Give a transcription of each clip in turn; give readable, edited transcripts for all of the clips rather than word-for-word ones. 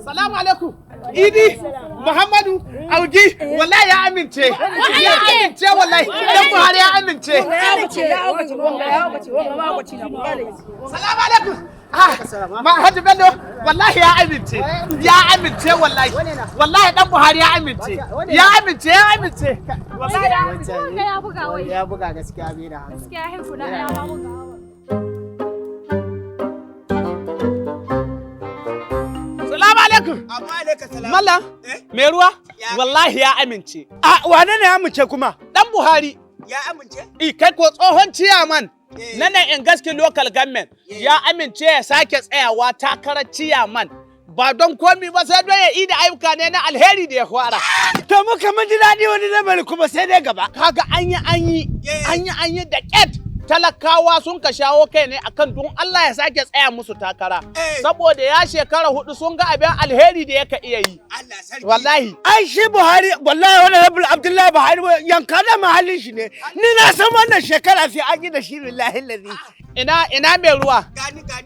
Salamu alaikum. Idi Muhammadu Auji wallahi ya amince. Ya amince wallahi. Dan Buhari ya amince. Salamu alaikum. Ma Haji Bello wallahi ya amince. Ya amince wallahi. Wallahi dan Buhari ya amince. Ya amince. Wallahi ya amince. Ya buga wai. Ya buga gaskiya bai da hannu. Gaskiya haifu na ya ma buga. Salamu alaikum. Mallam, me ruwa? Wallahi ya amince. Wane ne ya amince kuma? Dan Buhari. Ya amince? Kai ko tsohon ciyaman na nan in gaske local government ya amince ya sake tsayawa takarar ciyaman. Ba don komi ba sai don ya yi da ayyuka ne na alheri da ya fara. To mu kamar ji daɗi wani lamari kuma sai dai gaba. Kaga an yi da ƙet. Talakawa sun ka shawo kai ne akan don Allah ya sake tsaya musu takara. Saboda ya shekara 4 sun ga abin alheri da yaka iya yi. Wallahi. Ai shi Buhari wallahi wani Rabul Abdullahi Buhari yanka da mahallin shi ne. Ni na san wannan shekara sai an yi da shi lillahi lazi. Ina mai ruwa.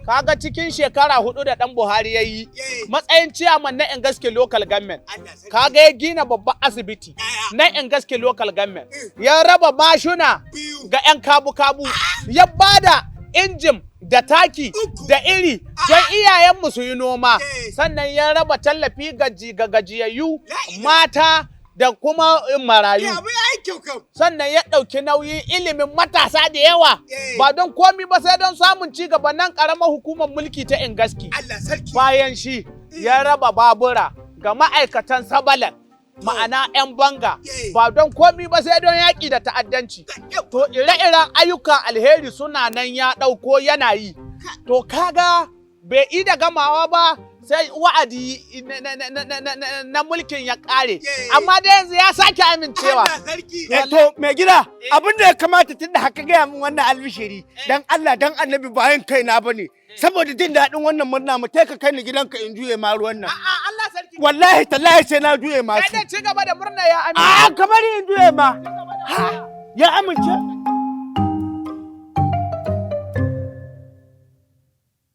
Kaga cikin shekara 4 da dan Buhari ya yi. Matsayin ciyaman na Engaske local government. Kaga ya gina babban asibiti na Engaske local government. Ya raba mashuna ga 'yan kabu-kabu. Ya bada injin da taki da iri don iyayenmu su yi noma. Sannan ya raba tallafi ga gajiyayyu mata da kuma marayu. Sannan ya ɗauki nauyin ilimin matasa da yawa. Ba don komi ba sai don samun ci gaba nan ƙaramar hukumar mulki ta Ingaski. Bayan shi ya raba babura ga ma'aikatan Sabalan. Ma'ana 'yan banga ba don komi ba sai don yaƙi da ta'addanci. To ire-iren ayyukan alheri suna nan ya ɗauko yana yi. To kaga bai yi da gamawa ba sai wa'adi na mulkin ya ƙare. Amma da yanzu ya sake amincewa. To mai gida abin da ya kamata tun da haka gaya min wannan albishiri dan Allah dan annabi bayan kaina bane. Saboda jin daɗin wannan murna mu kai ka kai ni gidanka in juye ma ruwan nan. Allah sarki. Wallahi tallahi sai na juye ma su. Kai ci gaba da murna ya amince. Kamar in juye ma. Ya amince?